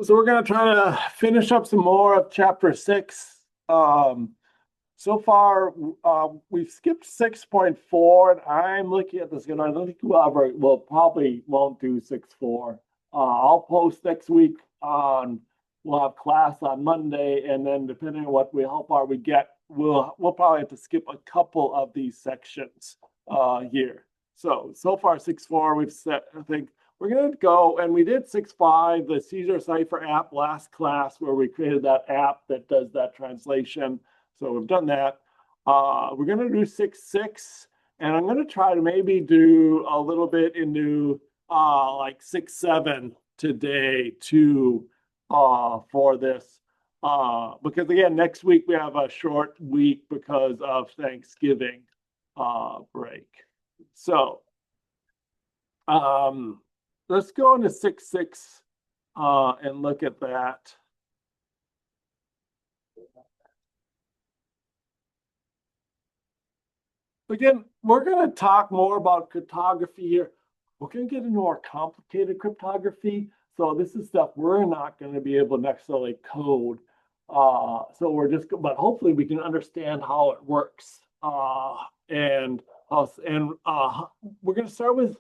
So we're going to try to finish up some more of chapter 6. So far, we've skipped 6.4, and I'm looking at this, and I don't think we'll probably won't do 6.4. I'll post next week on, we'll have class on Monday, and then depending on how far we get, we'll probably have to skip a couple of these sections here. So far 6.4, we've set, I think, we're going to go, and we did 6.5, the Caesar Cipher app last class, where we created that app that does that translation. So we've done that. We're going to do 6.6, and I'm going to try to maybe do a little bit into like 6.7 today too for this. Because again, next week we have a short week because of Thanksgiving break. So let's go into 6.6 and look at that. Again, we're going to talk more about cryptography here. We're going to get into more complicated cryptography. So this is stuff we're not going to be able to necessarily code. So but hopefully we can understand how it works. And we're going to start with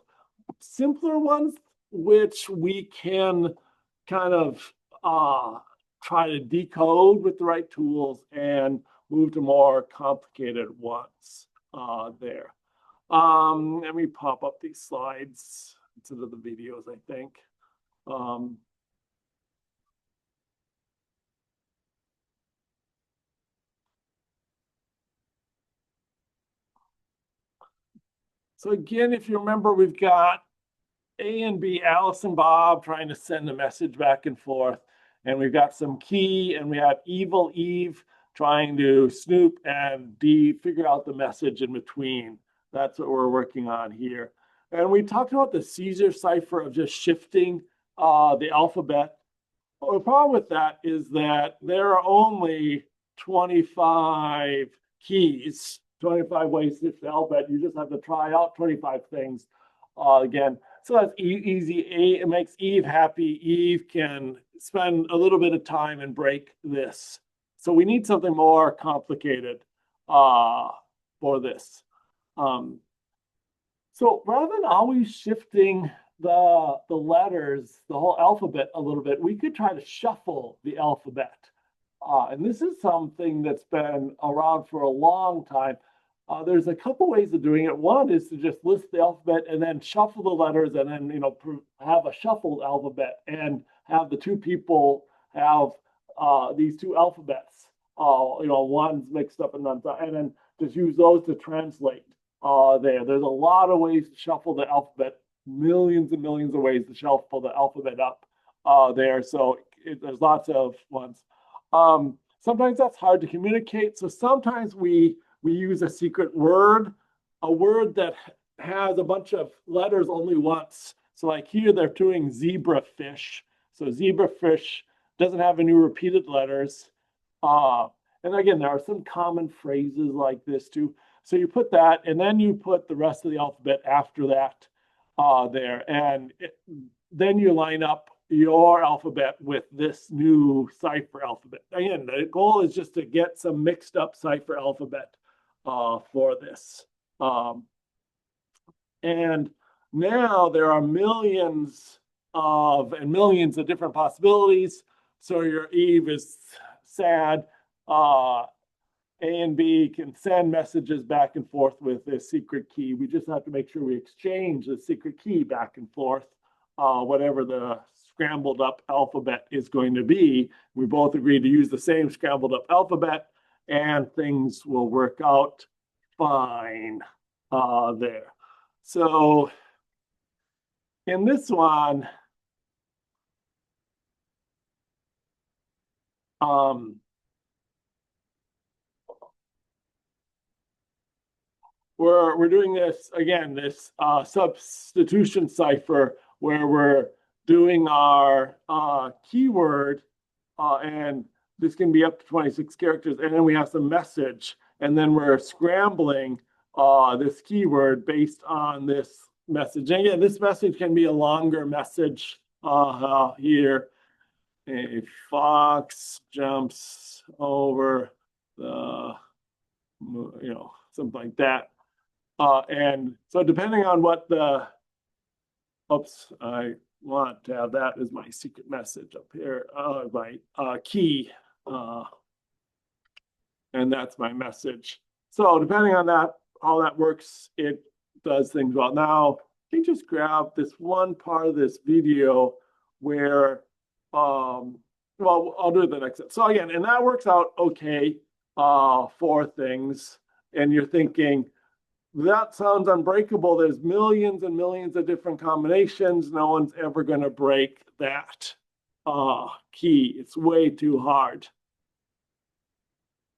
simpler ones, which we can kind of try to decode with the right tools and move to more complicated ones there. Let me pop up these slides instead of the videos, I think. So again, if you remember, we've got A and B, Alice and Bob trying to send a message back and forth. And we've got some key, and we have evil Eve trying to snoop and figure out the message in between. That's what we're working on here. And we talked about the Caesar cipher of just shifting the alphabet. Well, the problem with that is that there are only 25 keys, 25 ways to shift the alphabet. You just have to try out 25 things again. So that's easy. It makes Eve happy. Eve can spend a little bit of time and break this. So we need something more complicated for this. So rather than always shifting the letters, the whole alphabet a little bit, we could try to shuffle the alphabet. And this is something that's been around for a long time. There's a couple ways of doing it. One is to just list the alphabet and then shuffle the letters, and then have a shuffled alphabet and have the two people have these two alphabets. One's mixed up and none's not, and then just use those to translate there. There's a lot of ways to shuffle the alphabet, millions and millions of ways to shuffle the alphabet up there. So there's lots of ones. Sometimes that's hard to communicate. So sometimes we use a secret word, a word that has a bunch of letters only once. So like here, they're doing zebrafish. So zebrafish doesn't have any repeated letters. And again, there are some common phrases like this too. So you put that, and then you put the rest of the alphabet after that there. And then you line up your alphabet with this new cipher alphabet. Again, the goal is just to get some mixed up cipher alphabet for this. And now there are millions and millions of different possibilities. So your Eve is sad. A and B can send messages back and forth with this secret key. We just have to make sure we exchange the secret key back and forth, whatever the scrambled up alphabet is going to be. We both agree to use the same scrambled up alphabet, and things will work out fine there. So in this one, we're doing this again, this substitution cipher where we're doing our keyword, and this can be up to 26 characters, and then we have some message, and then we're scrambling this keyword based on this message. And again, this message can be a longer message here. a fox jumps over the, something like that. And so depending on what the, oops, I want to have that as my secret message up here, my key, and that's my message. So depending on that, how that works, it does things well. Now, you just grab this one part of this video where, well, I'll do the next. So again, and that works out okay for things. And you're thinking, that sounds unbreakable. There's millions and millions of different combinations. No one's ever going to break that key. It's way too hard.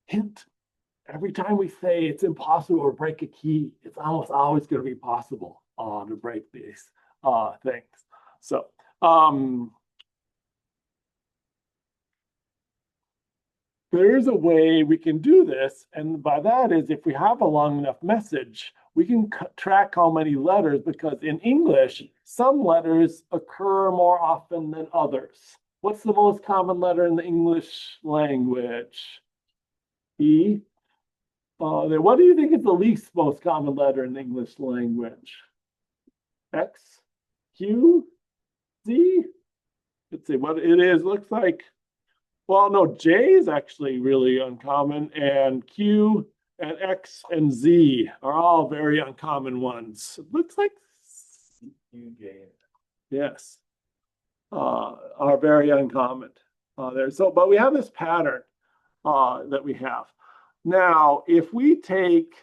Hint, every time we say it's impossible to break a key, it's almost always going to be possible to break these things. So there is a way we can do this, and by that is if we have a long enough message, we can track how many letters, because in English, some letters occur more often than others. What's the most common letter in the English language? E. What do you think is the least most common letter in the English language? X, Q, Z? Let's see what it is. Looks like, well, no, J is actually really uncommon, and Q and X and Z are all very uncommon ones. It looks like CJ, yes, are very uncommon there. So, but we have this pattern that we have. Now, if we take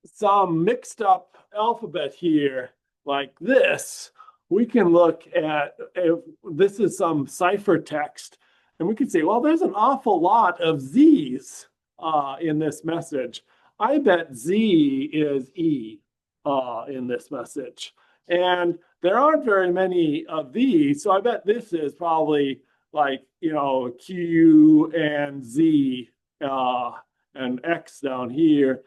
some mixed up alphabet here like this, we can look at, if this is some ciphertext, and we can say, well, there's an awful lot of Z's in this message. I bet Z is E in this message. And there aren't very many of these, so I bet this is probably like, Q and Z and X down here.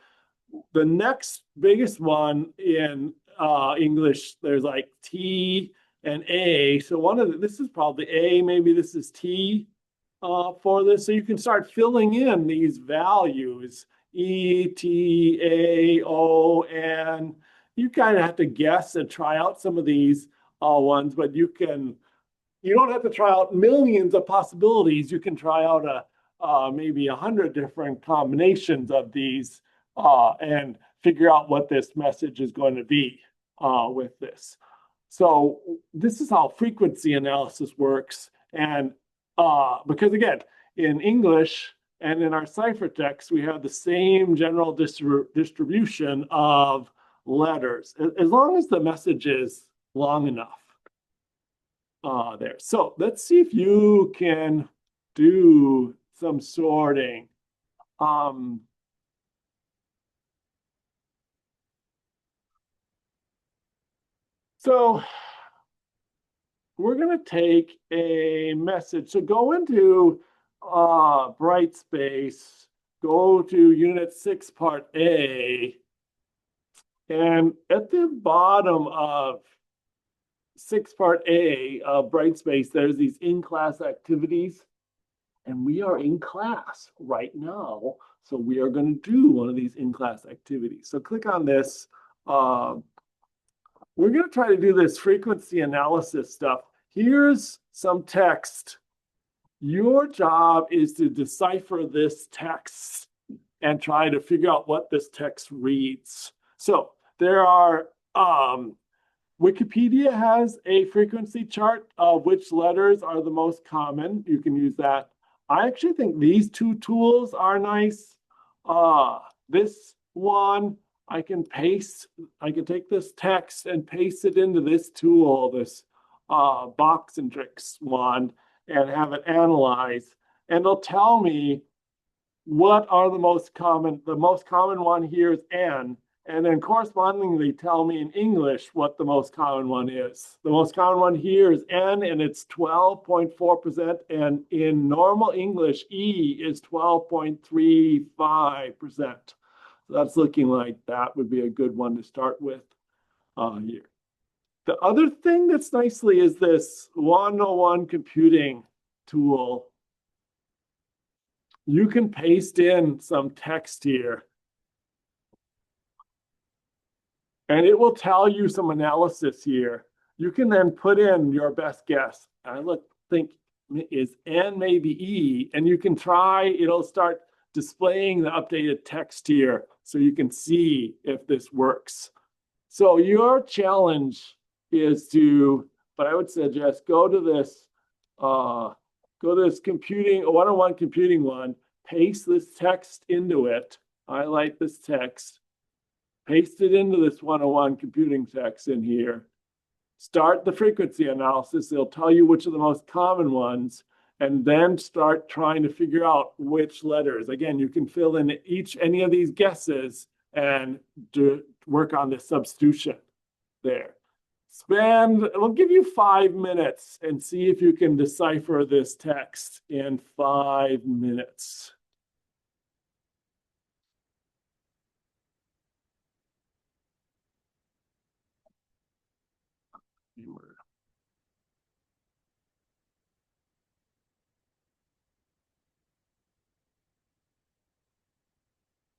The next biggest one in English, there's like T and A. So this is probably A, maybe this is T for this. So you can start filling in these values, E, T, A, O, N. You kind of have to guess and try out some of these ones, but you don't have to try out millions of possibilities. You can try out maybe 100 different combinations of these and figure out what this message is going to be with this. So this is how frequency analysis works. And because again, in English and in our ciphertext, we have the same general distribution of letters, as long as the message is long enough there. So let's see if you can do some sorting. So we're going to take a message. So go into Brightspace, go to Unit 6, Part A, and at the bottom of 6 Part A of Brightspace, there's these in-class activities, and we are in class right now. So we are going to do one of these in-class activities. So click on this. We're going to try to do this frequency analysis stuff. Here's some text. Your job is to decipher this text and try to figure out what this text reads. So there are, Wikipedia has a frequency chart of which letters are the most common. You can use that. I actually think these two tools are nice. This one, I can take this text and paste it into this tool, this box and tricks one, and have it analyze. And it'll tell me what are the most common. The most common one here is N. And then correspondingly tell me in English what the most common one is. The most common one here is N, and it's 12.4%. And in normal English, E is 12.35%. So that's looking like that would be a good one to start with here. The other thing that's nicely is this 101 computing tool. You can paste in some text here, and it will tell you some analysis here. You can then put in your best guess. I think is N maybe E, and you can try, it'll start displaying the updated text here so you can see if this works. So your challenge is to, but I would suggest go to this computing, 101 computing one, paste this text into it, highlight this text, paste it into this 101 computing text in here, start the frequency analysis. It'll tell you which are the most common ones, and then start trying to figure out which letters. Again, you can fill in any of these guesses and work on the substitution there. It'll give you 5 minutes and see if you can decipher this text in 5 minutes.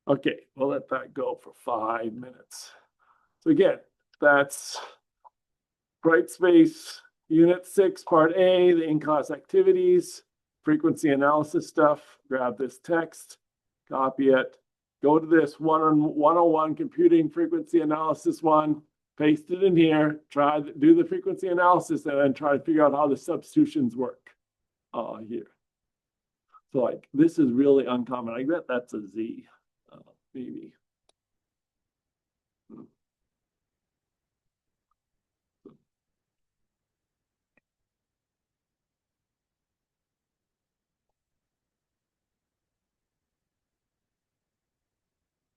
Okay, we'll let that go for 5 minutes. So again, that's Brightspace Unit 6, Part A, the in-class activities, frequency analysis stuff. Grab this text, copy it, go to this 101 computing frequency analysis one, paste it in here, do the frequency analysis, and then try to figure out how the substitutions work here. So like, this is really uncommon. I bet that's a Z, maybe.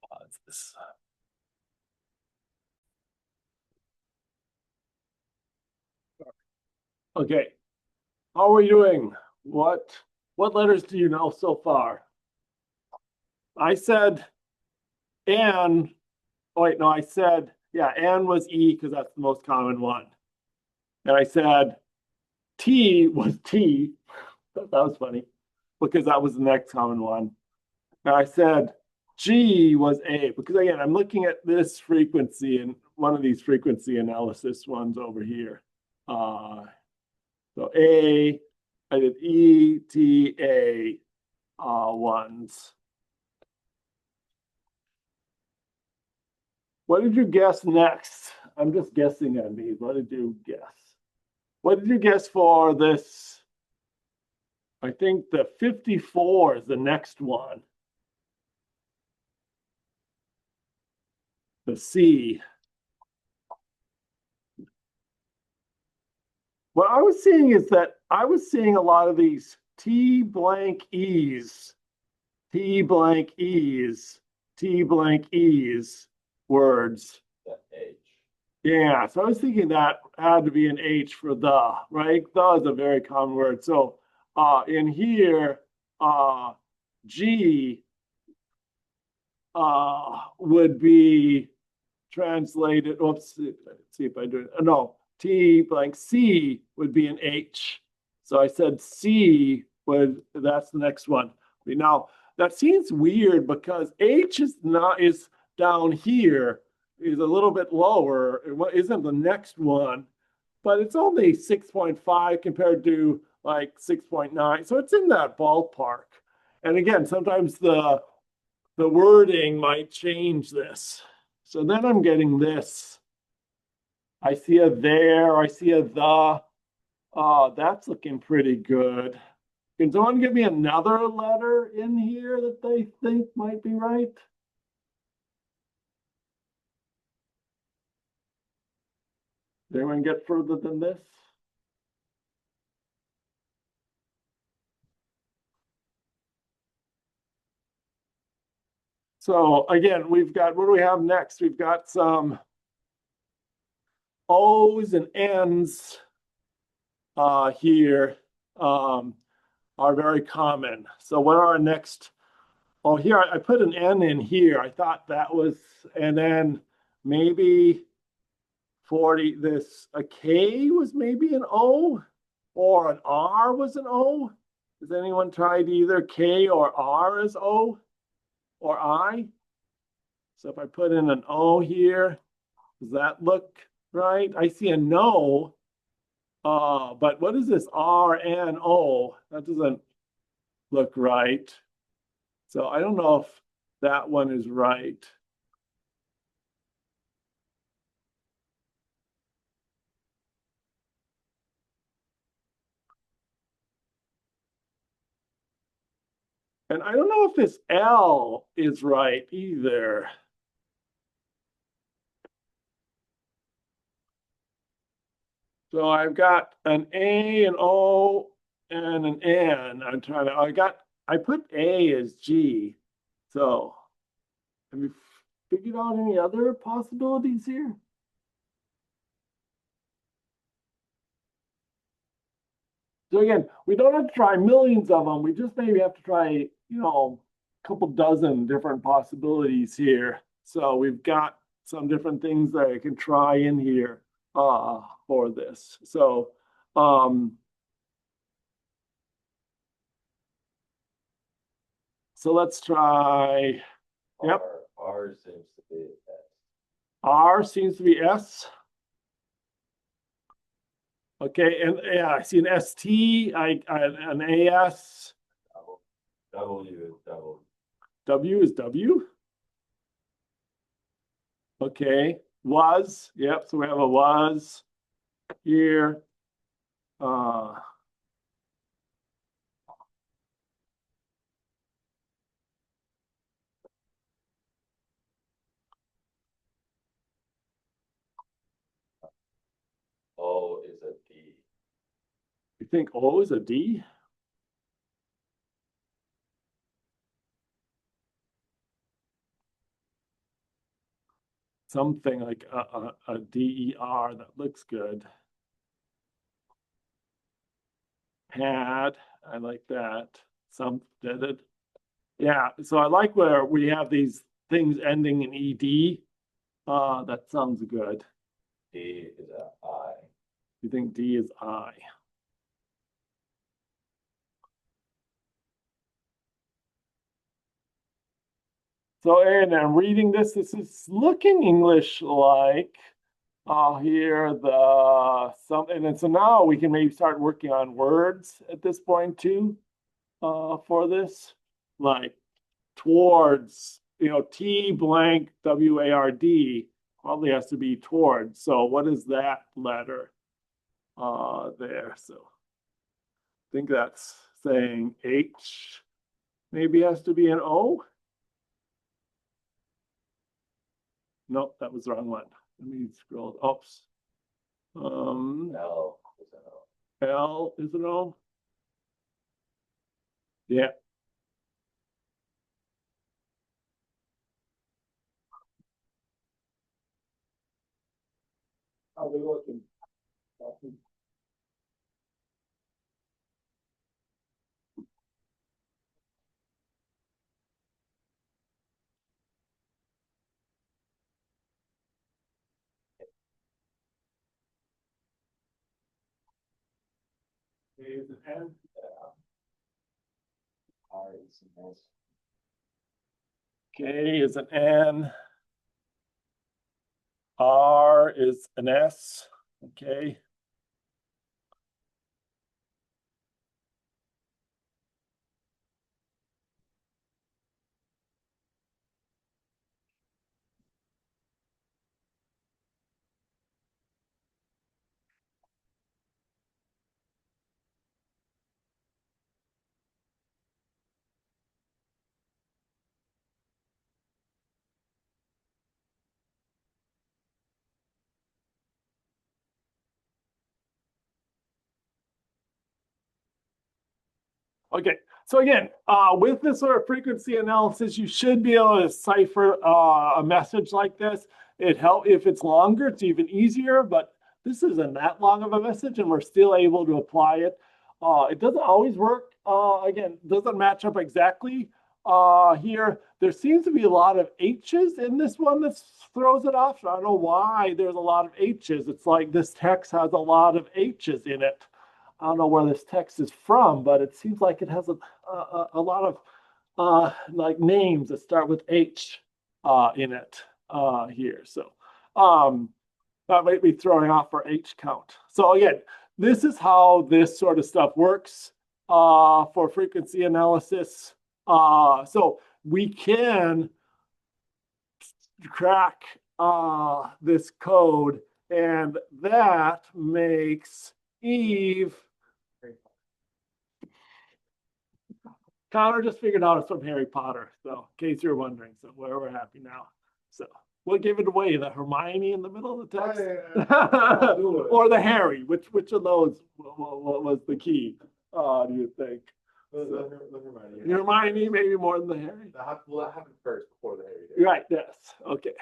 What's this? Okay, how are we doing? What letters do you know so far? I said N. Oh wait, no, I said, yeah, N was E because that's the most common one. And I said T was T. That was funny because that was the next common one. And I said G was A because again, I'm looking at this frequency and one of these frequency analysis ones over here. So A, I did E, T, A ones. What did you guess next? I'm just guessing on these. What did you guess? What did you guess for this? I think the 54 is the next one. The C. What I was seeing is that I was seeing a lot of these T blank E's, T blank E's, T blank E's words. H. Yeah, so I was thinking that had to be an H for the, right? The is a very common word. So in here, G would be translated, oops, let's see if I do it. No, T blank C would be an H. So I said C that's the next one. Now that seems weird because H is down here, is a little bit lower. It isn't the next one, but it's only 6.5 compared to like 6.9. So it's in that ballpark. And again, sometimes the wording might change this. So then I'm getting this. I see a there, I see a the. Oh, that's looking pretty good. Can someone give me another letter in here that they think might be right? Did anyone get further than this? So again, we've got, what do we have next? We've got some O's and N's here are very common. So what are our next? Oh, here, I put an N in here. I thought that was, and then maybe 40, a K was maybe an O, or an R was an O. Has anyone tried either K or R as O or I? So if I put in an O here, does that look right? I see a no, but what is this R and O? That doesn't look right. So I don't know if that one is right. And I don't know if this L is right either. So I've got an A, an O, and an N. I put A as G. So have you figured out any other possibilities here? So again, we don't have to try millions of them. We just maybe have to try, a couple dozen different possibilities here. So we've got some different things that I can try in here for this. So let's try. Yep. R seems to be S. R seems to be S. Okay, and yeah, I see an ST, an AS. W is W. W is W. Okay, was. Yep, so we have a was here. O is a D. You think O is a D? Something like a DER that looks good. Had, I like that. Some did it. Yeah, so I like where we have these things ending in ED. That sounds good. D is a I. You think D is I? So, and I'm reading this. This is looking English like here and so now we can maybe start working on words at this point too for this, like towards, T blank WARD probably has to be towards. So what is that letter there? So I think that's saying H maybe has to be an O. Nope, that was the wrong one. Let me scroll. Oops. L is an O. L is an O. Yeah. How are we looking? K is an N. R is an S. K is an N. R is an S. Okay. Okay, so again, with this sort of frequency analysis, you should be able to cipher a message like this. If it's longer, it's even easier, but this isn't that long of a message and we're still able to apply it. It doesn't always work. Again, doesn't match up exactly, Here, there seems to be a lot of H's in this one that throws it off. I don't know why there's a lot of H's. It's like this text has a lot of H's in it. I don't know where this text is from, but it seems like it has a lot of like names that start with H in it here. So that might be throwing off our H count. So again, this is how this sort of stuff works for frequency analysis. So we can crack this code, and that makes Eve. Connor just figured out it's from Harry Potter. So in case you're wondering, so we're happy now. So we'll give it away, the Hermione in the middle of the text. Or the Harry, which of those was the key, do you think? The Hermione. Hermione, maybe more than the Harry. Well, that happened first before the Harry did. Right, yes. Okay.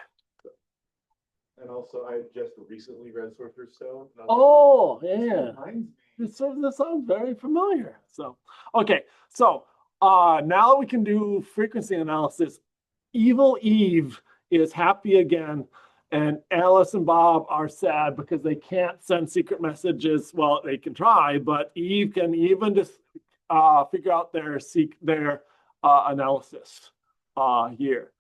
And also, I just recently read Sorcerer's Stone. Oh, yeah. Reminds me. This sounds very familiar. So, okay. So now we can do frequency analysis. Evil Eve is happy again, and Alice and Bob are sad because they can't send secret messages. Well, they can try, but Eve can even just figure out their analysis here.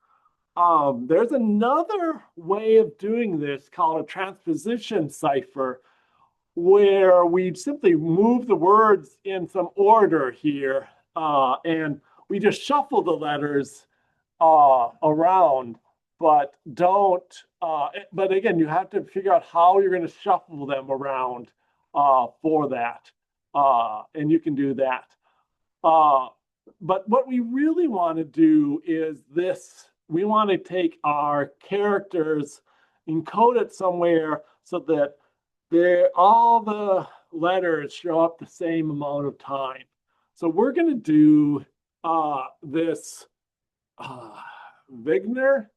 There's another way of doing this called a transposition cipher, where we simply move the words in some order here, and we just shuffle the letters around, but don't. But again, you have to figure out how you're going to shuffle them around for that, and you can do that. But what we really want to do is this. We want to take our characters, encode it somewhere so that all the letters show up the same amount of time. So we're going to do this Wigner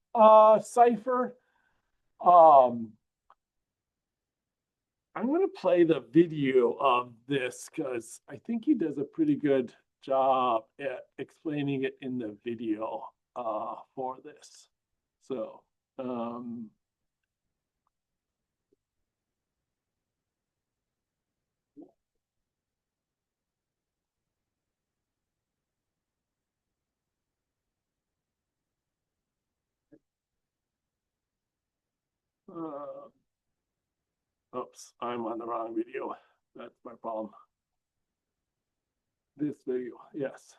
cipher. I'm going to play the video of this because I think he does a pretty good job at explaining it in the video for this. So, oops, I'm on the wrong video. That's my problem. This video, yes.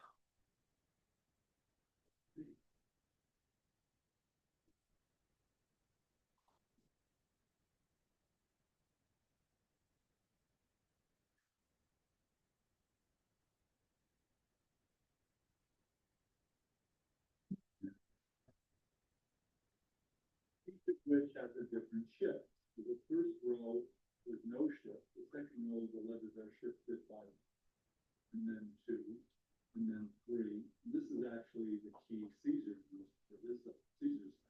Each of which has a different shift. So the first row is no shift. The second row, the letters are shifted by, and then 2, and then 3. This is actually the key Caesar used for this Caesar's.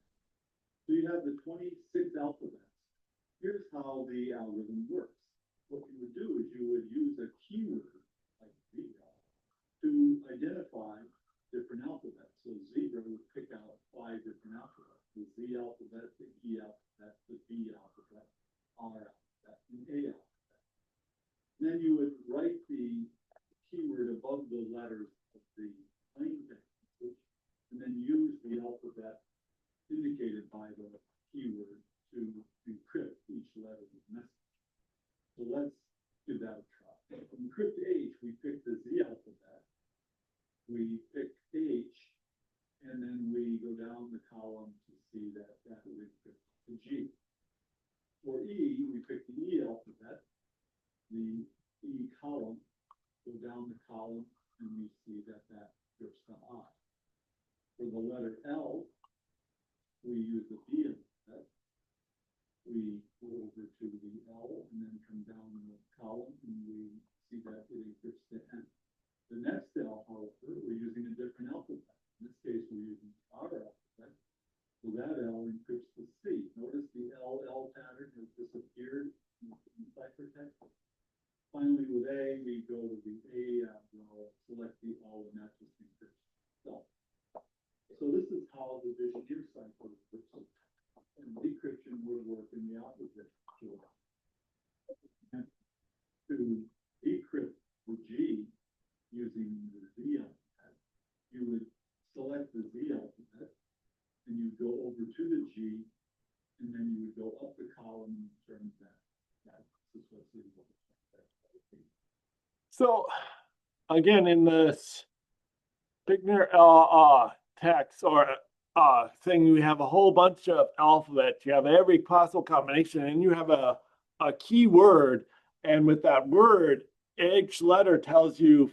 So you have the 26 alphabets. Here's how the algorithm works. What you would do is you would use a keyword like zebra to identify different alphabets. So zebra would pick out 5 different alphabets. The Z alphabet, the E alphabet, the B alphabet, R alphabet, and A alphabet. Then you would write the keyword above the letters of the plain text, and then use the alphabet indicated by the keyword to encrypt each letter of the message. So let's give that a try. From encrypt H, we pick the Z alphabet, we pick H, and then we go down the column to see that would encrypt to G. For E, we pick the E alphabet, the E column, go down the column, and we see that encrypts to I. For the letter L, we use the B alphabet. We go over to the L and then come down the column, and we see that it encrypts to N. The next L, however, we're using a different alphabet. In this case, we're using R alphabet. So that L encrypts to C. Notice the LL pattern has disappeared in the ciphertext. Finally, with A, we go to the A row, select the O, and that just encrypts itself. go up the column and turn that. That's associated with that. So again, in this Picner text or thing, we have a whole bunch of alphabets. You have every possible combination, and you have a key word. And with that word, each letter tells you,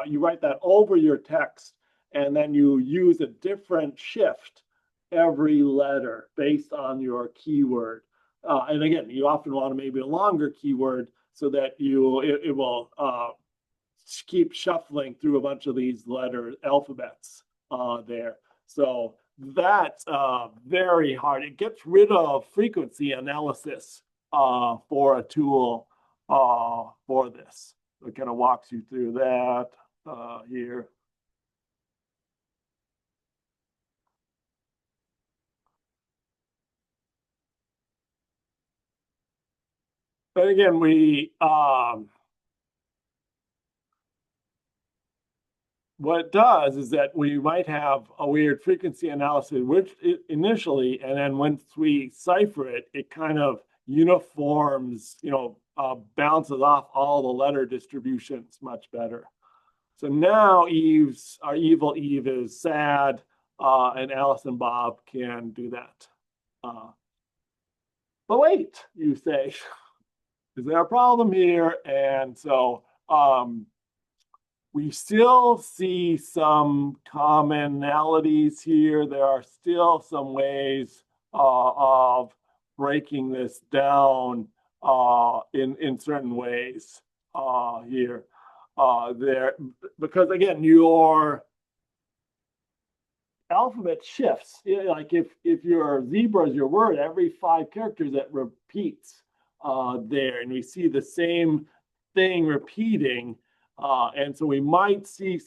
you write that over your text, and then you use a different shift every letter based on your keyword. And again, you often want maybe a longer keyword so that it will keep shuffling through a bunch of these letter alphabets there. So that's very hard. It gets rid of frequency analysis for a tool for this. So it kind of walks you through that here. But again, what it does is that we might have a weird frequency analysis, which initially, and then once we cipher it, it kind of uniforms, bounces off all the letter distributions much better. So now our evil Eve is sad, and Alice and Bob can do that. But wait, you say, is there a problem here? And so we still see some commonalities here. There are still some ways of breaking this down in certain ways here. Because again, your alphabet shifts. Like if your zebra is your word, every 5 characters it repeats there, and we see the same thing repeating. And so we might see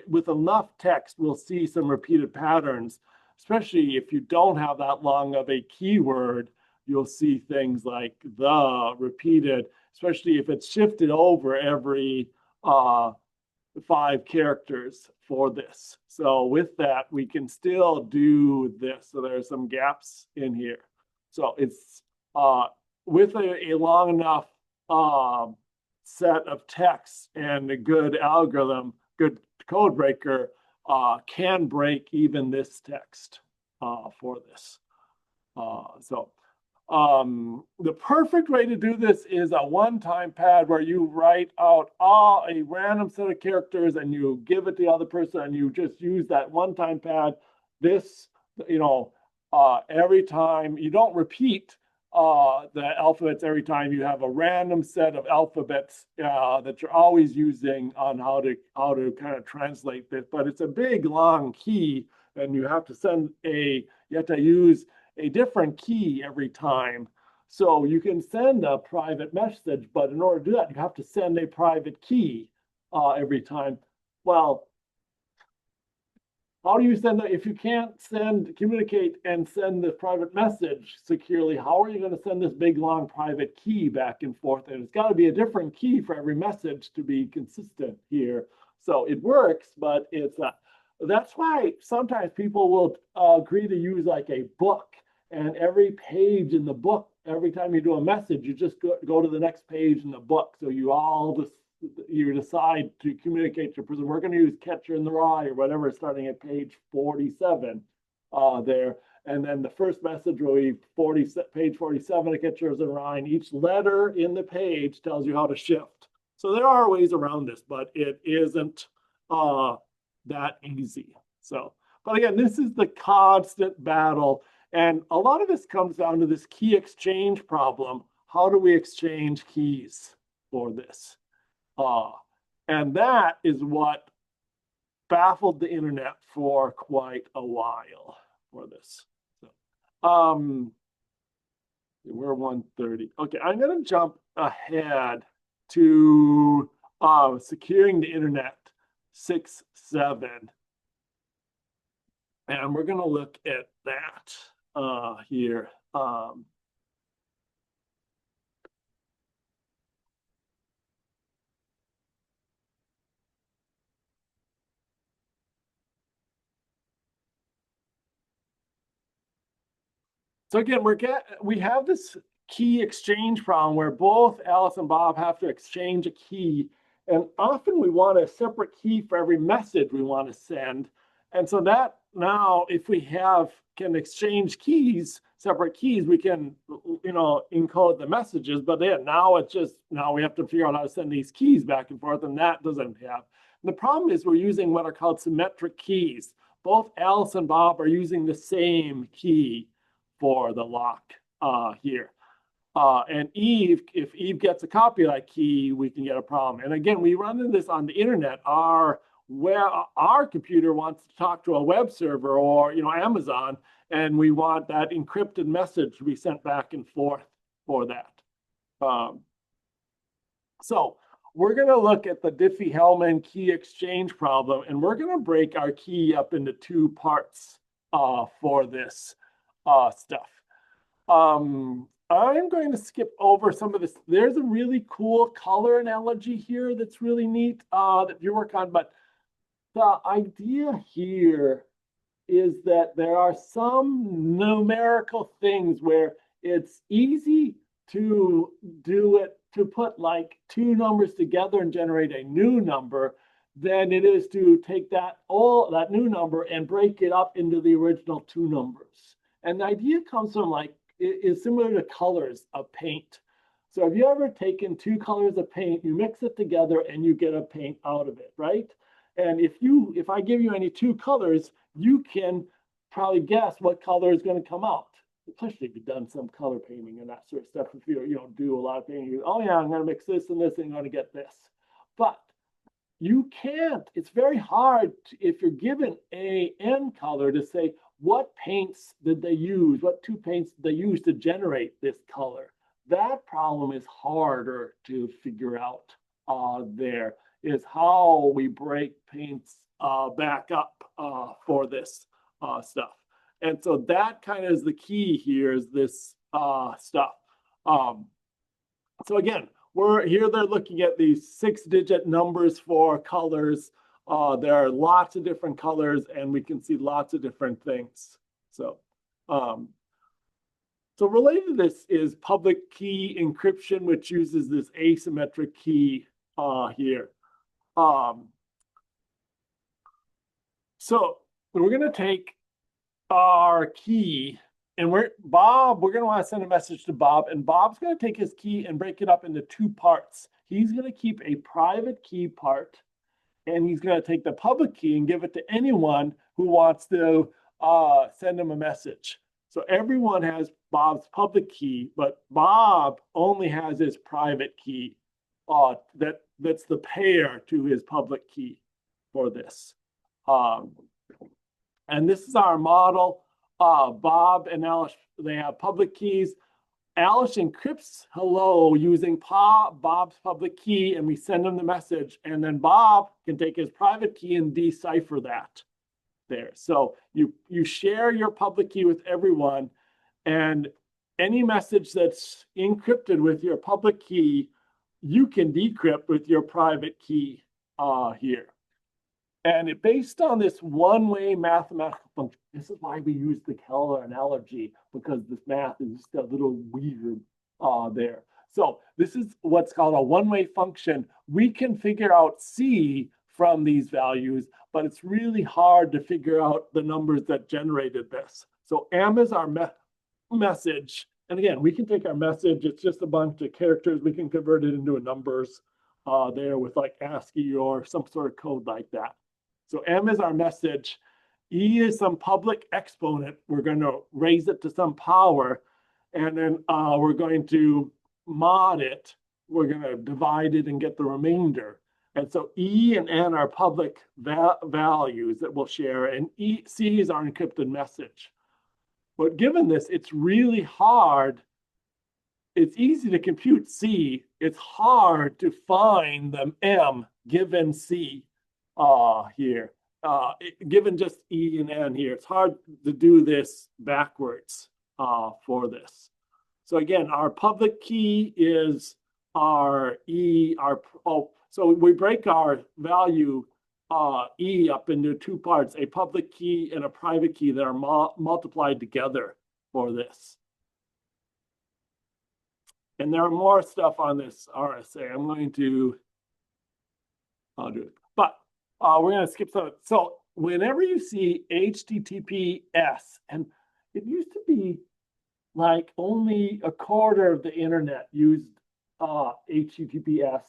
with enough text, we'll see some repeated patterns, especially if you don't have that long of a keyword, you'll see things like the repeated, especially if it's shifted over every 5 characters for this. So with that, we can still do this. So there's some gaps in here. So it's with a long enough set of texts and a good algorithm, good code breaker can break even this text for this. The perfect way to do this is a one-time pad where you write out a random set of characters and you give it to the other person and you just use that one-time pad. This, every time you don't repeat the alphabets every time. You have a random set of alphabets that you're always using on how to kind of translate this. But it's a big long key, and you have to use a different key every time. So you can send a private message, but in order to do that, you have to send a private key every time. Well, how do you send that? If you can't communicate and send the private message securely, how are you going to send this big, long private key back and forth? And it's got to be a different key for every message to be consistent here. So it works, but it's not. That's why sometimes people will agree to use like a book, and every page in the book, every time you do a message, you just go to the next page in the book. So you decide to communicate to a person. We're going to use Catcher in the Rye or whatever, starting at page 47 there. And then the first message will be page 47 of Catcher in the Rye. And each letter in the page tells you how to shift. So there are ways around this, but it isn't that easy. So, but again, this is the constant battle. And a lot of this comes down to this key exchange problem. How do we exchange keys for this? And that is what baffled the internet for quite a while for this. So, we're 1:30. Okay, I'm going to jump ahead to securing the internet 6.7. And we're going to look at that here. So again, we have this key exchange problem where both Alice and Bob have to exchange a key. And often we want a separate key for every message we want to send. And so that now, if we can exchange keys, separate keys, we can, encode the messages. But then now we have to figure out how to send these keys back and forth, and that doesn't have. And the problem is we're using what are called symmetric keys. Both Alice and Bob are using the same key for the lock here. And if Eve gets a copy of that key, we can get a problem. And again, we run into this on the internet. Our computer wants to talk to a web server or Amazon, and we want that encrypted message to be sent back and forth for that. So we're going to look at the Diffie-Hellman key exchange problem, and we're going to break our key up into two parts for this stuff. I'm going to skip over some of this. There's a really cool color analogy here that's really neat that you work on, but the idea here is that there are some numerical things where it's easy to do it, to put like two numbers together and generate a new number than it is to take that new number and break it up into the original two numbers. And the idea comes from is similar to colors of paint. So have you ever taken two colors of paint, you mix it together and you get a paint out of it, right? And if I give you any two colors, you can probably guess what color is going to come out. Especially if you've done some color painting and that sort of stuff. If you do a lot of painting, oh yeah, I'm going to mix this and this and I'm going to get this. But you can't, it's very hard if you're given a N color to say what paints did they use, what two paints did they use to generate this color. That problem is harder to figure out there, is how we break paints back up for this stuff. And so that kind of is the key here, is this stuff. So again, they're looking at these 6-digit numbers for colors. There are lots of different colors and we can see lots of different things. So related to this is public key encryption, which uses this asymmetric key here. So we're going to take our key, and we're going to want to send a message to Bob, and Bob's going to take his key and break it up into two parts. He's going to keep a private key part, and he's going to take the public key and give it to anyone who wants to send him a message. So everyone has Bob's public key, but Bob only has his private key that's the pair to his public key for this. And this is our model. Bob and Alice, they have public keys. Alice encrypts hello using Bob's public key, and we send him the message. And then Bob can take his private key and decipher that there. So you share your public key with everyone, and any message that's encrypted with your public key, you can decrypt with your private key here. And based on this one-way mathematical function, this is why we use the color analogy, because this math is just a little weird there. So this is what's called a one-way function. We can figure out C from these values, but it's really hard to figure out the numbers that generated this. So M is our message. And again, we can take our message. It's just a bunch of characters. We can convert it into numbers there with like ASCII or some sort of code like that. So M is our message. E is some public exponent. We're going to raise it to some power, and then we're going to mod it. We're going to divide it and get the remainder. And so E and N are public values that we'll share, and C is our encrypted message. But given this, it's really hard. It's easy to compute C. It's hard to find the M given C. Here, given just E and N here, it's hard to do this backwards for this. So again, our public key is our E, so we break our value E up into two parts, a public key and a private key that are multiplied together for this. And there are more stuff on this RSA. I'll do it. But we're going to skip some. So whenever you see HTTPS, and it used to be like only a quarter of the internet used HTTPS.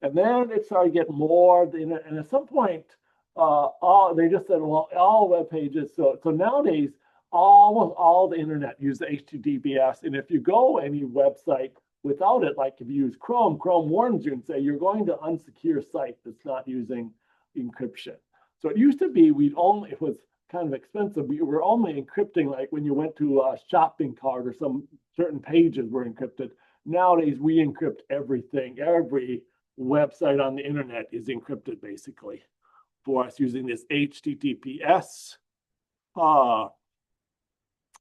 And then it started getting more of the internet. And at some point, they just said, well, all web pages. So nowadays, almost all the internet use the HTTPS. And if you go any website without it, like if you use Chrome, Chrome warns you and say you're going to unsecure site that's not using encryption. So it used to be it was kind of expensive. We were only encrypting like when you went to a shopping cart or some certain pages were encrypted. Nowadays, we encrypt everything. Every website on the internet is encrypted basically for us using this HTTPS.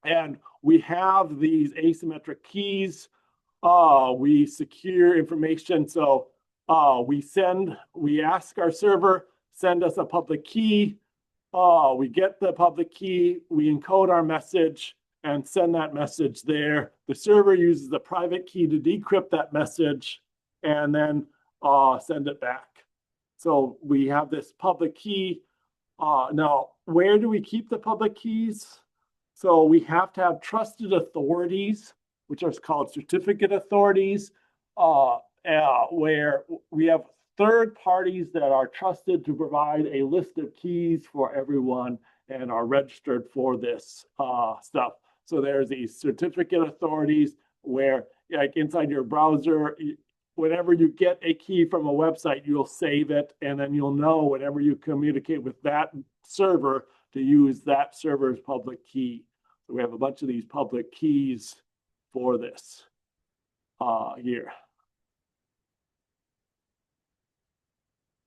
And we have these asymmetric keys. We secure information. So we ask our server, send us a public key. We get the public key, we encode our message and send that message there. The server uses the private key to decrypt that message and then send it back. So we have this public key. Now, where do we keep the public keys? So we have to have trusted authorities, which are called certificate authorities, where we have third parties that are trusted to provide a list of keys for everyone and are registered for this stuff. So there's these certificate authorities where, like inside your browser, whenever you get a key from a website, you'll save it, and then you'll know whenever you communicate with that server to use that server's public key. So we have a bunch of these public keys for this here.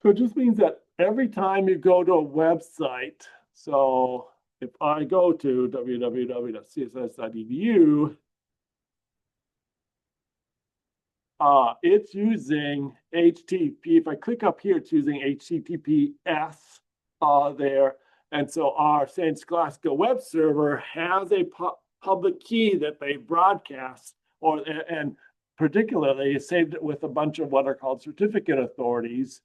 So it just means that every time you go to a website, so if I go to www.css.edu, it's using HTTP. If I click up here, it's using HTTPS there. And so our St. Scholastica web server has a public key that they broadcast, and particularly saved it with a bunch of what are called certificate authorities.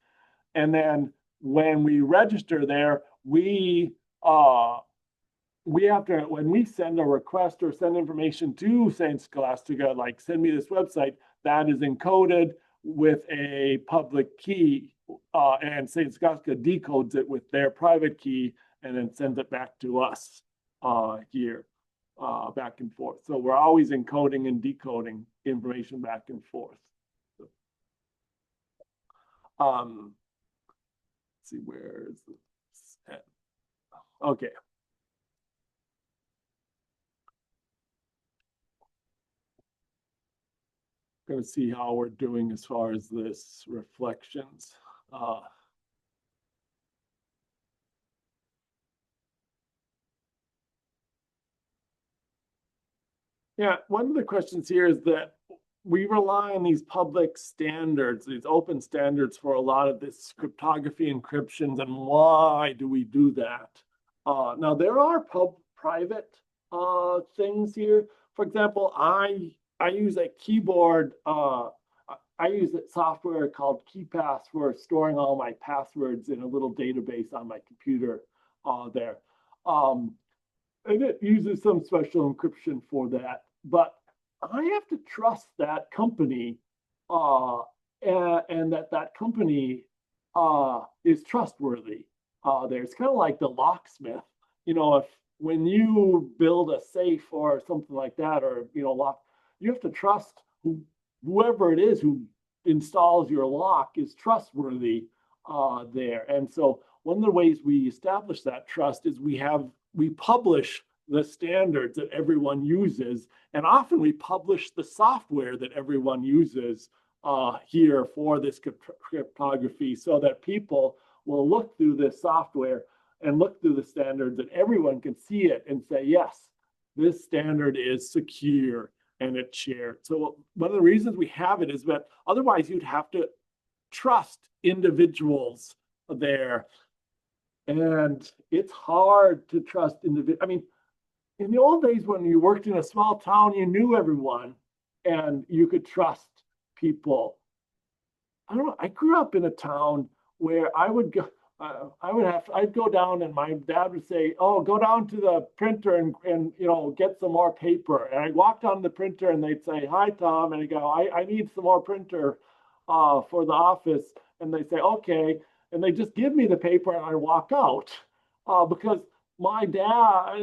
And then when we register there, we have to, when we send a request or send information to St. Scholastica, like send me this website, that is encoded with a public key, and St. Scholastica decodes it with their private key and then sends it back to us here, back and forth. So we're always encoding and decoding information back and forth. Let's see, where is this at? Okay. Going to see how we're doing as far as this reflections. Yeah, one of the questions here is that we rely on these public standards, these open standards for a lot of this cryptography encryptions, and why do we do that? Now, there are private things here. For example, I use a keyboard, I use a software called KeyPass for storing all my passwords in a little database on my computer there. And it uses some special encryption for that. But I have to trust that company and that company is trustworthy. There's kind of like the locksmith. You know, when you build a safe or something like that, or, you know, lock, you have to trust whoever it is who installs your lock is trustworthy there. And so one of the ways we establish that trust is we publish the standards that everyone uses, and often we publish the software that everyone uses here for this cryptography, so that people will look through this software and look through the standards, and everyone can see it and say, yes, this standard is secure and it's shared. So one of the reasons we have it is that otherwise you'd have to trust individuals there. And it's hard to trust individuals. I mean, in the old days when you worked in a small town, you knew everyone and you could trust people. I don't know, I grew up in a town where I would go, I'd go down and my dad would say, oh, go down to the printer and, get some more paper. And I'd walk down to the printer and they'd say, hi, Tom. And I go, I need some more printer, for the office. And they say, okay. And they just give me the paper and I walk out, because my dad,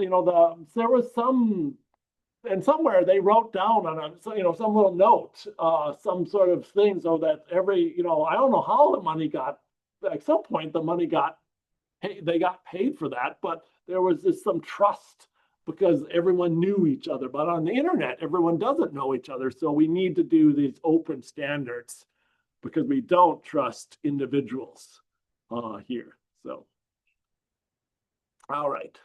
there was some, and somewhere they wrote down on some little note, some sort of thing, so that every, I don't know how the money got, at some point the money got paid, they got paid for that, but there was just some trust because everyone knew each other. But on the internet, everyone doesn't know each other. So we need to do these open standards because we don't trust individuals here. So, all right.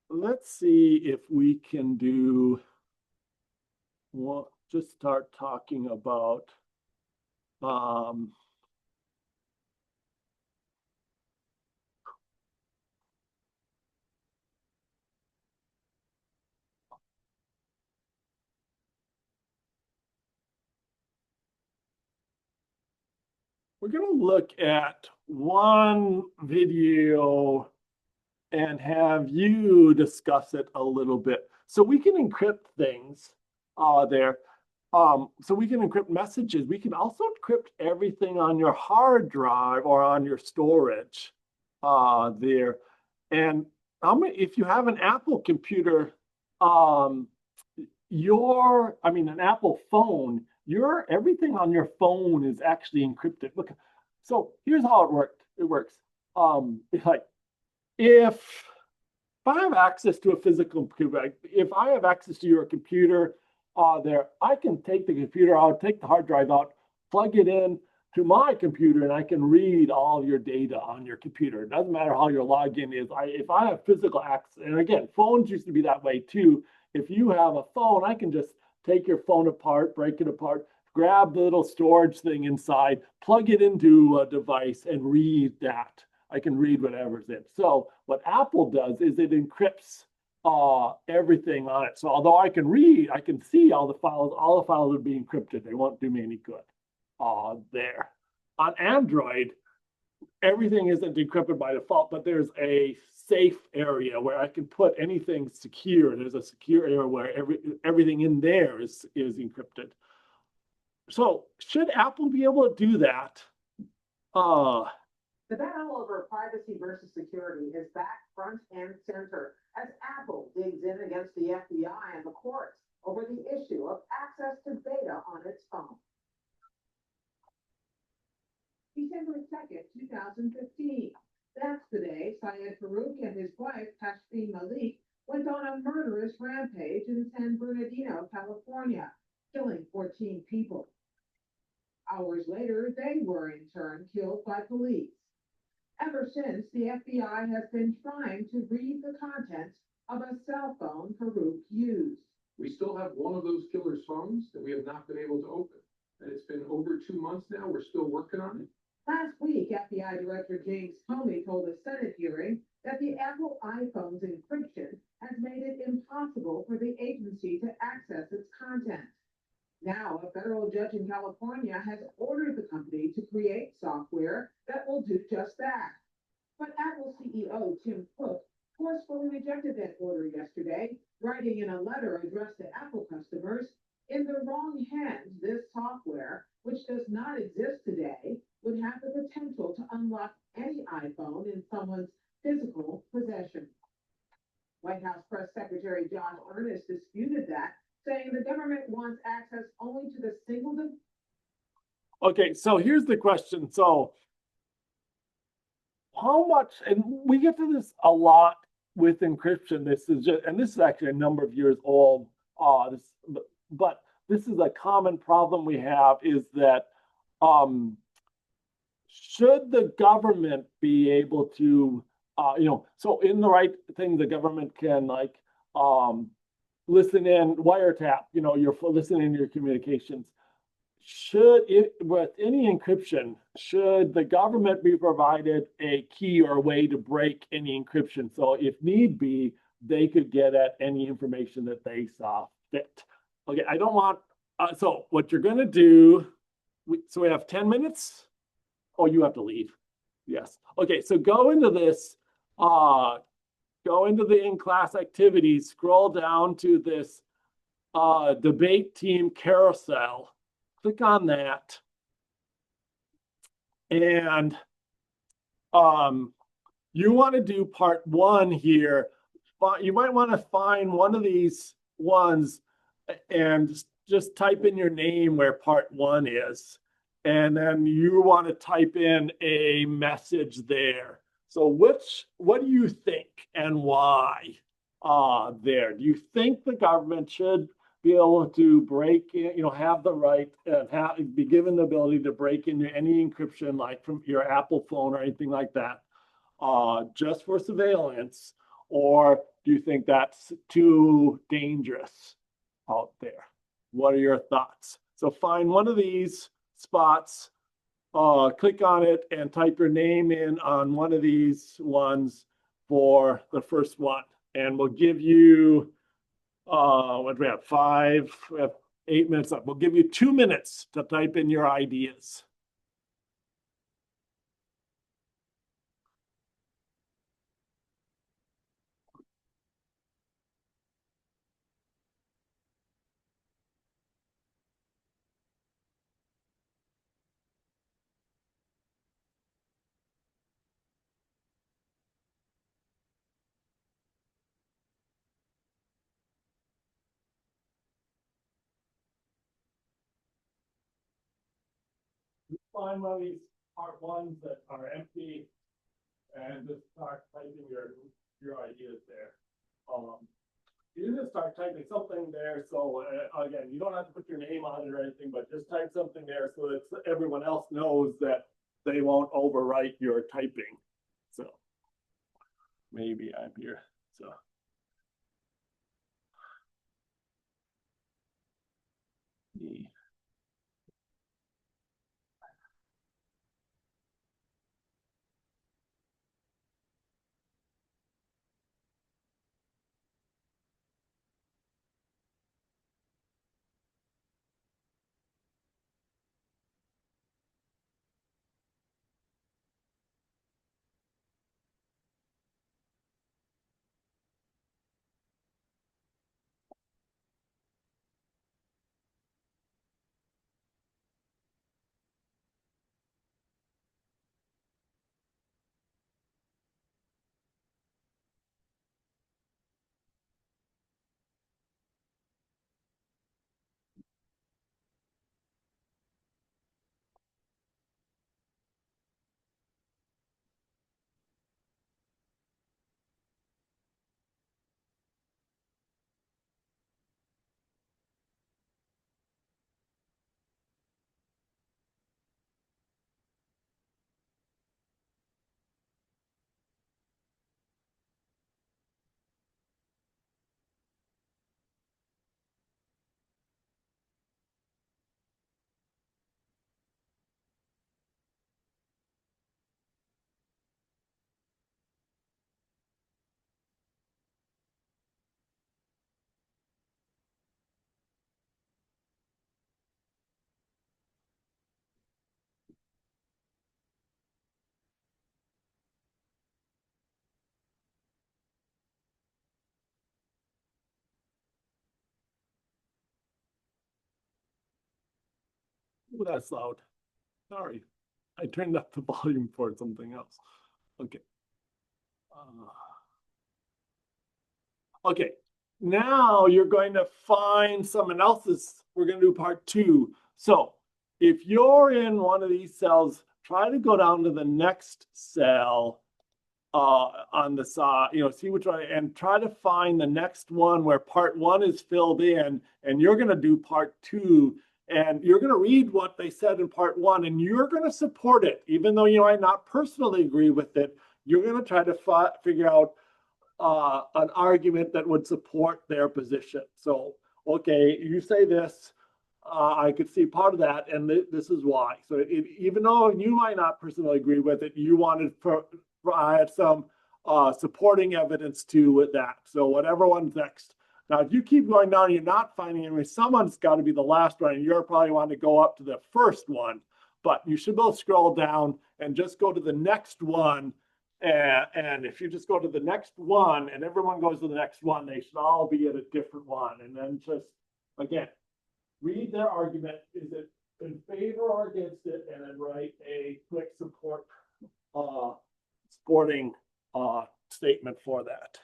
Let's see if we can do, well, just start talking about we're going to look at one video and have you discuss it a little bit. So we can encrypt things there. So we can encrypt messages. We can also encrypt everything on your hard drive or on your storage there. And if you have an Apple computer, an Apple phone, everything on your phone is actually encrypted. Look, so here's how it worked. It works. It's like if I have access to a physical computer, if I have access to your computer there, I can take the computer out, take the hard drive out, plug it in to my computer, and I can read all your data on your computer. It doesn't matter how your login is. If I have physical access, and again, phones used to be that way too. If you have a phone, I can just take your phone apart, break it apart, grab the little storage thing inside, plug it into a device, and read that. I can read whatever's in. So what Apple does is it encrypts everything on it. So although I can read, I can see all the files are being encrypted. They won't do me any good there. On Android, everything isn't encrypted by default, but there's a safe area where I can put anything secure. There's a secure area where everything in there is encrypted. So should Apple be able to do that? The battle over privacy versus security is back front and center as Apple digs in against the FBI and the courts over the issue of access to data on its phone. December 2nd, 2015. That's the day Syed Farouk and his wife, Tashfeen Malik, went on a murderous rampage in San Bernardino, California, killing 14 people. Hours later, they were in turn killed by police. Ever since, the FBI has been trying to read the contents of a cell phone Farouk used. We still have one of those killer's phones that we have not been able to open. And it's been over 2 months now. We're still working on it. Last week, FBI Director James Comey told a Senate hearing that the Apple iPhone's encryption has made it impossible for the agency to access its content. Now, a federal judge in California has ordered the company to create software that will do just that. But Apple CEO Tim Cook forcefully rejected that order yesterday, writing in a letter addressed to Apple customers, in the wrong hands, this software, which does not exist today, would have the potential to unlock any iPhone in someone's physical possession. White House Press Secretary John Earnest disputed that, saying the government wants access only to the single. Okay, so here's the question. So how much, and we get to this a lot with encryption. This is actually a number of years old. But this is a common problem we have is that should the government be able to, so in the right thing, the government can listen in, wiretap, you're listening to your communications. With any encryption, should the government be provided a key or a way to break any encryption? So if need be, they could get at any information that they saw fit. Okay, I don't want, so what you're gonna do, so we have 10 minutes? Oh, you have to leave. Yes. Okay, so go into this, go into the in-class activities, scroll down to this debate team carousel, click on that. And you want to do part 1 here. You might want to find one of these ones and just type in your name where part 1 is. And then you want to type in a message there. So what do you think and why there? Do you think the government should be able to break in, have the right and be given the ability to break into any encryption like from your Apple phone or anything like that, just for surveillance? Or do you think that's too dangerous out there? What are your thoughts? So find one of these spots, click on it and type your name in on one of these ones for the first one. And we'll give you, what do we have, 5, we have 8 minutes up. We'll give you 2 minutes to type in your ideas. Find one of these part 1s that are empty and just start typing your ideas there. You just start typing something there. So again, you don't have to put your name on it or anything, but just type something there so that everyone else knows that they won't overwrite your typing. So maybe I'm here. So. Ooh, that's loud. Sorry. I turned up the volume for something else. Okay. Okay. Now you're going to find someone else's. We're going to do part 2. So if you're in one of these cells, try to go down to the next cell on the side, see which one, and try to find the next one where part 1 is filled in, and you're going to do part 2. And you're going to read what they said in part 1, and you're going to support it. Even though you might not personally agree with it, you're going to try to figure out an argument that would support their position. So, okay, you say this, I could see part of that, and this is why. So even though you might not personally agree with it, you wanted to provide some supporting evidence to that. So whatever one's next. Now, if you keep going down, you're not finding any, someone's got to be the last one, and you're probably wanting to go up to the first one. But you should be able to scroll down and just go to the next one. And if you just go to the next one and everyone goes to the next one, they should all be at a different one. And then just, again, read their argument. Is it in favor or against it? And then write a quick supporting statement for that.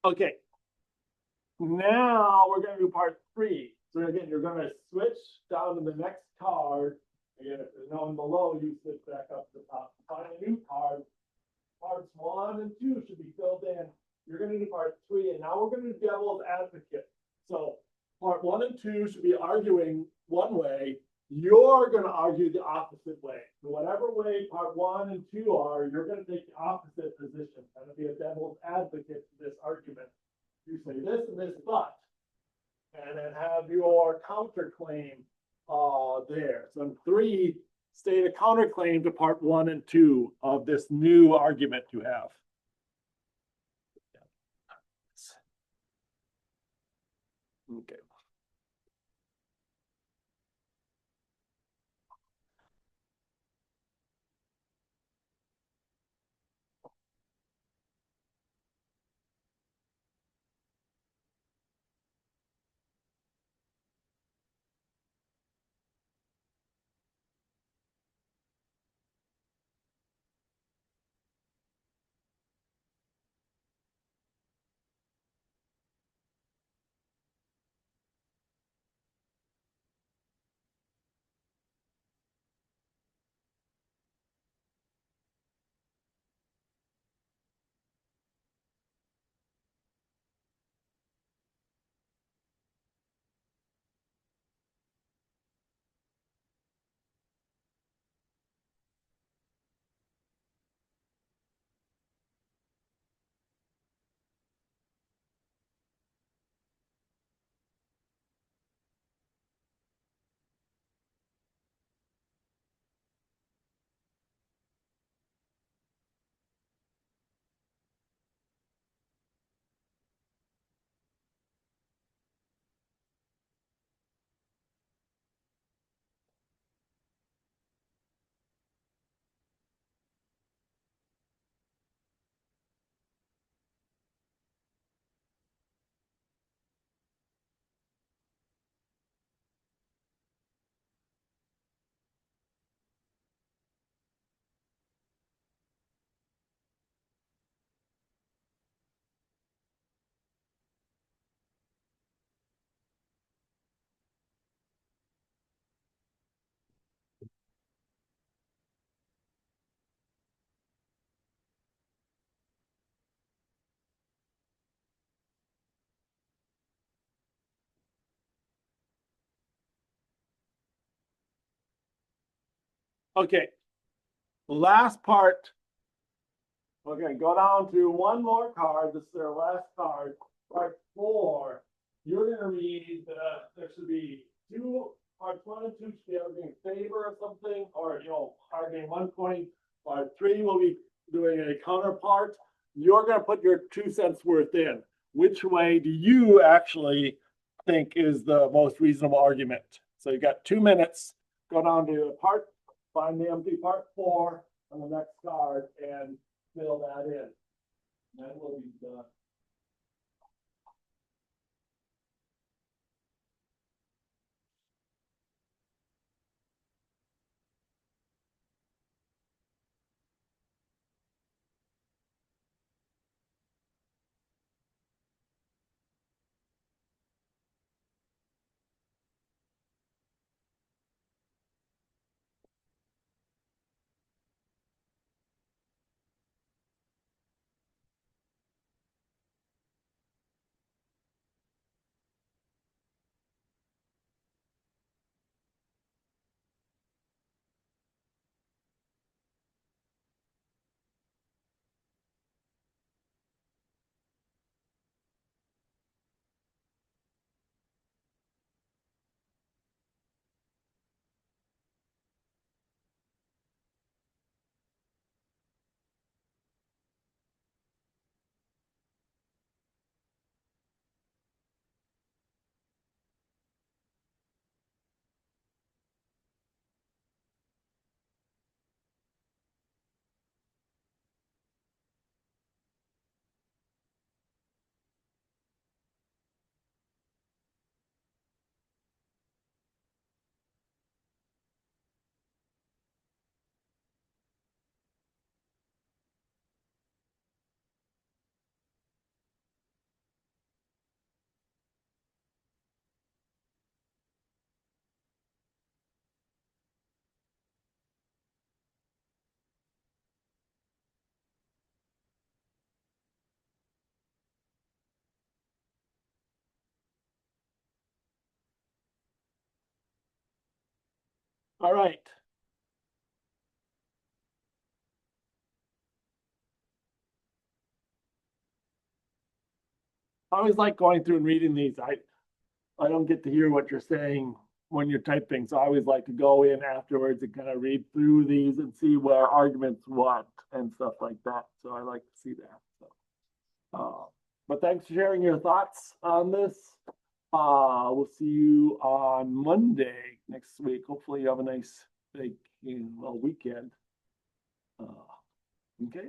Okay. Now we're going to do part 3. So again, you're going to switch down to the next card. Again, if there's no one below, you switch back up to the top. Find a new card. Parts 1 and 2 should be filled in. You're going to do part 3, and now we're going to do devil's advocate. So part 1 and 2 should be arguing one way. You're going to argue the opposite way. So whatever way part 1 and 2 are, you're going to take the opposite position. Kind of be a devil's advocate to this argument. You say this and this, but, and then have your counterclaim there. So in 3, state a counterclaim to part 1 and 2 of this new argument you have. Okay. Okay. Last part. Okay, go down to one more card. This is their last card. Part 4. You're gonna read there should be part 1 and 2 should be arguing in favor of something, or arguing one point. Part 3 will be doing a counterpart. You're gonna put your 2 cents worth in. Which way do you actually think is the most reasonable argument? So you got 2 minutes. Go down to find the empty part 4 on the next card and fill that in. That will be done. All right. I always like going through and reading these. I don't get to hear what you're saying when you're typing, so I always like to go in afterwards and kind of read through these and see where arguments what and stuff like that. So I like to see that. So, but thanks for sharing your thoughts on this. We'll see you on Monday next week. Hopefully you have a nice big weekend. Okay.